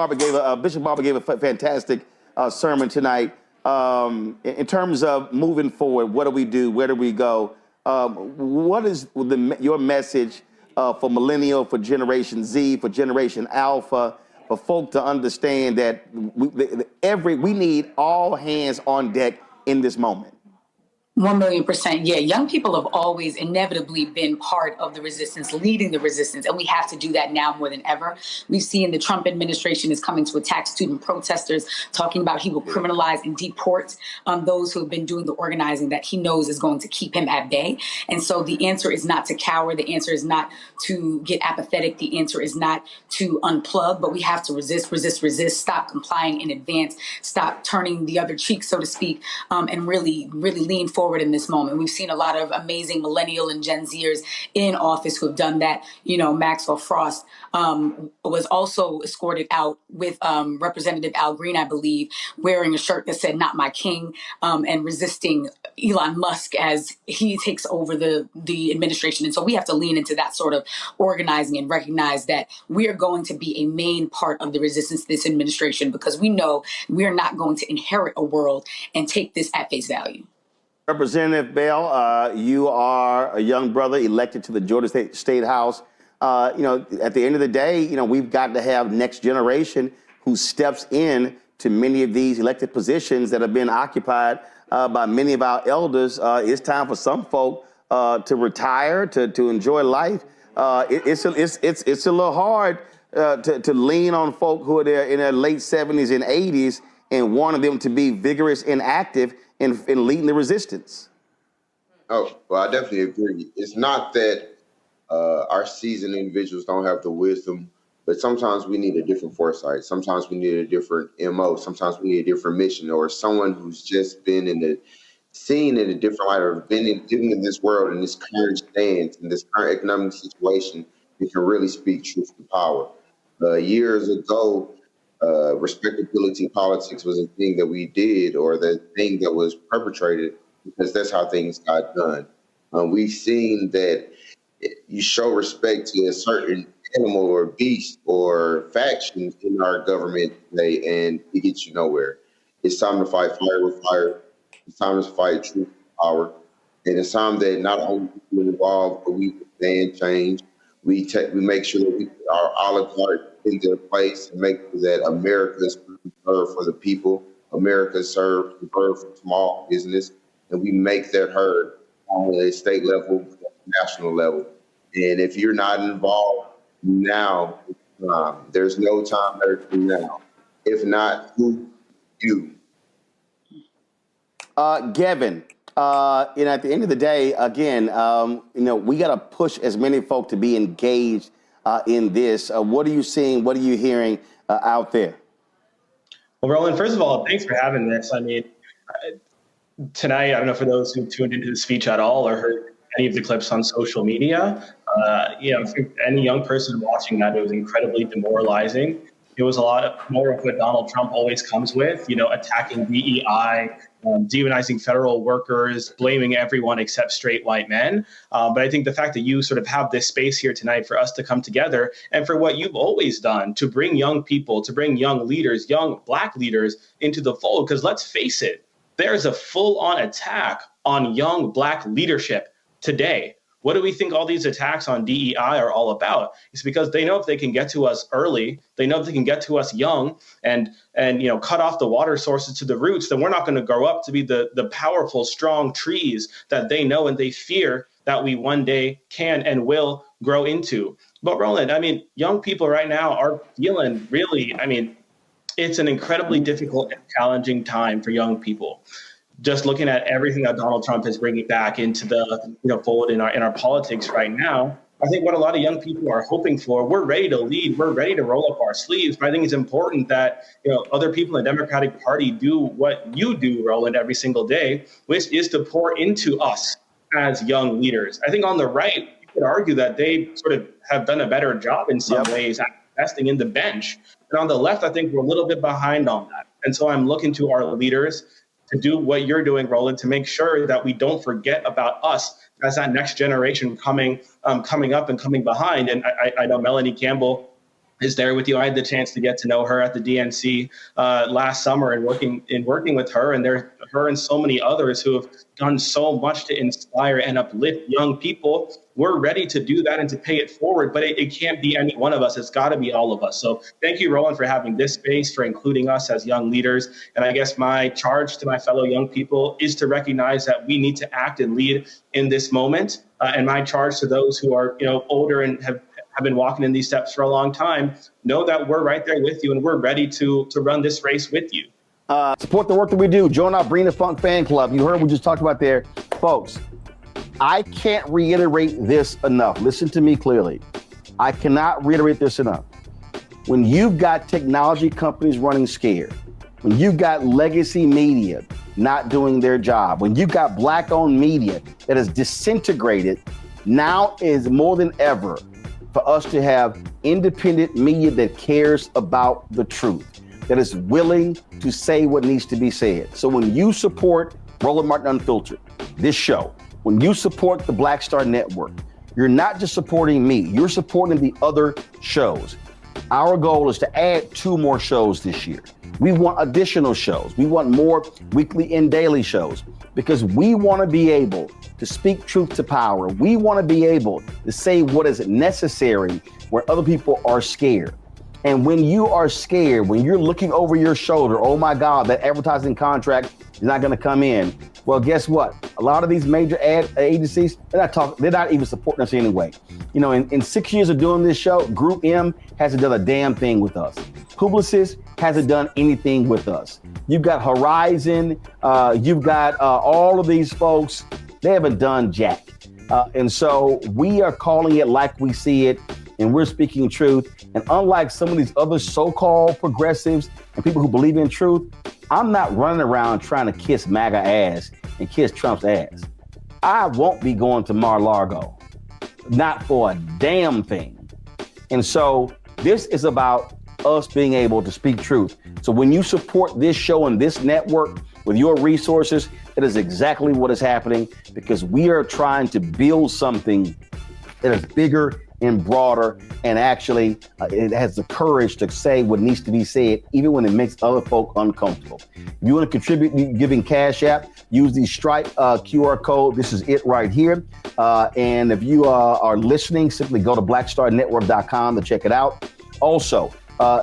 Bishop Barber gave a fantastic sermon tonight. In terms of moving forward, what do we do? Where do we go? What is your message for millennial, for Generation Z, for Generation Alpha, for folk to understand that we need all hands on deck in this moment? 1,000,000%. Yeah, young people have always inevitably been part of the resistance, leading the resistance, and we have to do that now more than ever. We've seen the Trump administration is coming to attack student protesters, talking about he will criminalize and deport those who have been doing the organizing that he knows is going to keep him at bay. And so the answer is not to cower. The answer is not to get apathetic. The answer is not to unplug, but we have to resist, stop complying in advance, stop turning the other cheek, so to speak, and really lean forward in this moment. We've seen a lot of amazing millennial and Gen Zers in office who have done that. You know, Maxwell Frost was also escorted out with Representative Al Green, I believe, wearing a shirt that said "Not My King," and resisting Elon Musk as he takes over the administration. And so we have to lean into that sort of organizing and recognize that we are going to be a main part of the resistance to this administration, because we know we are not going to inherit a world and take this at face value. Representative Bell, you are a young brother elected to the Georgia State House. At the end of the day, we've got to have next generation who steps in to many of these elected positions that have been occupied by many of our elders. It's time for some folk to retire, to enjoy life. It's a little hard to lean on folk who are there in their late 70s and 80s and wanting them to be vigorous and active in leading the resistance. Oh, well, I definitely agree. It's not that our seasoned individuals don't have the wisdom, but sometimes we need a different foresight. Sometimes we need a different MO. Sometimes we need a different mission, or someone who's just been seen in a different light, or living in this world, in this current stance, in this current economic situation, we can really speak truth to power. Years ago, respectability politics was a thing that we did, or the thing that was perpetrated, because that's how things got done. We've seen that you show respect to a certain animal or beast or faction in our government today, and it gets you nowhere. It's time to fight fire with fire. It's time to fight truth with power. And it's time that not only we involved, but we demand change. We make sure that we put our olive garden in their place and make sure that America is served for the people. America is served for small business, and we make that heard on a state level, national level. And if you're not involved now, there's no time better than now. If not, who you? Gavin, at the end of the day, again, we got to push as many folk to be engaged in this. What are you seeing? What are you hearing out there? Well, Roland, first of all, thanks for having this. I mean, tonight, I don't know for those who tuned into the speech at all or heard any of the clips on social media, for any young person watching that, it was incredibly demoralizing. It was a lot more of what Donald Trump always comes with, attacking DEI, demonizing federal workers, blaming everyone except straight white men. But I think the fact that you sort of have this space here tonight for us to come together and for what you've always done to bring young people, to bring young leaders, young Black leaders into the fold, because let's face it, there's a full-on attack on young Black leadership today. What do we think all these attacks on DEI are all about? It's because they know if they can get to us early, they know if they can get to us young and cut off the water sources to the roots, then we're not going to grow up to be the powerful, strong trees that they know and they fear that we one day can and will grow into. But Roland, young people right now are feeling really, it's an incredibly difficult and challenging time for young people. Just looking at everything that Donald Trump is bringing back into the fold in our politics right now, I think what a lot of young people are hoping for, we're ready to lead, we're ready to roll up our sleeves. But I think it's important that other people in the Democratic Party do what you do, Roland, every single day, which is to pour into us as young leaders. I think on the right, you could argue that they sort of have done a better job in some ways at investing in the bench. And on the left, I think we're a little bit behind on that. And so I'm looking to our leaders to do what you're doing, Roland, to make sure that we don't forget about us as that next generation coming up and coming behind. And I know Melanie Campbell is there with you. I had the chance to get to know her at the DNC last summer and working with her, and her and so many others who have done so much to inspire and uplift young people. We're ready to do that and to pay it forward, but it can't be any one of us. It's got to be all of us. So thank you, Roland, for having this space, for including us as young leaders. And I guess my charge to my fellow young people is to recognize that we need to act and lead in this moment. And my charge to those who are, older and have been walking in these steps for a long time, know that we're right there with you and we're ready to run this race with you. Support the work that we do. Join our Bring the Funk fan club. You heard what we just talked about there. Folks, I can't reiterate this enough. Listen to me clearly. I cannot reiterate this enough. When you've got technology companies running scared, when you've got legacy media not doing their job, when you've got Black-owned media that is disintegrated, now is more than ever for us to have independent media that cares about the truth, that is willing to say what needs to be said. So when you support Roland Martin Unfiltered, this show, when you support the Black Star Network, you're not just supporting me, you're supporting the other shows. Our goal is to add 2 more shows this year. We want additional shows. We want more weekly and daily shows because we want to be able to speak truth to power. We want to be able to say what is necessary where other people are scared. And when you are scared, when you're looking over your shoulder, oh my God, that advertising contract is not going to come in. Well, guess what? A lot of these major ad agencies, they're not even supporting us anyway. In 6 years of doing this show, Group M hasn't done a damn thing with us. Publicis hasn't done anything with us. You've got Horizon, you've got all of these folks, they haven't done jack. And so we are calling it like we see it, and we're speaking truth. And unlike some of these other so-called progressives and people who believe in truth, I'm not running around trying to kiss MAGA ass and kiss Trump's ass. I won't be going to Mar-a-Lago, not for a damn thing. And so this is about us being able to speak truth. So when you support this show and this network with your resources, that is exactly what is happening, because we are trying to build something that is bigger and broader, and actually it has the courage to say what needs to be said, even when it makes other folk uncomfortable. If you want to contribute giving Cash App, use the Stripe QR code. This is it right here. And if you are listening, simply go to blackstarnetwork.com to check it out. Also,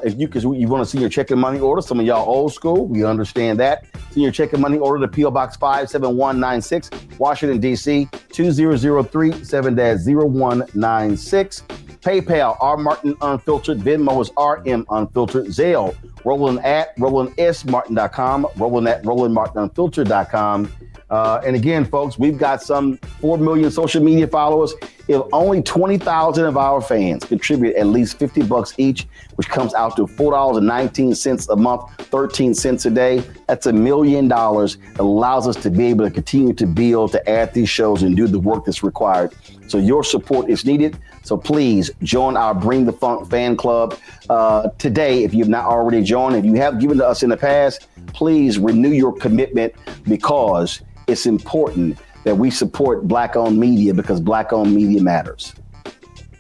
if you want to see your check and money order, some of y'all old school, we understand that. See your check and money order to P.O. Box 57196, Washington, D.C. 2003 7-0196. PayPal, R Martin Unfiltered. Venmo is RM Unfiltered. Zelle, Roland at RolandSMartin.com. Roland at RolandMartinUnfiltered.com. And again, folks, we've got some 4 million social media followers. If only 20,000 of our fans contribute at least $50 each, which comes out to $4.19 a month, 13 cents a day, that's $1 million that allows us to be able to continue to build, to add these shows and do the work that's required. So your support is needed. So please join our Bring the Funk fan club today. If you've not already joined, if you have given to us in the past, please renew your commitment, because it's important that we support Black-owned media, because Black-owned media matters.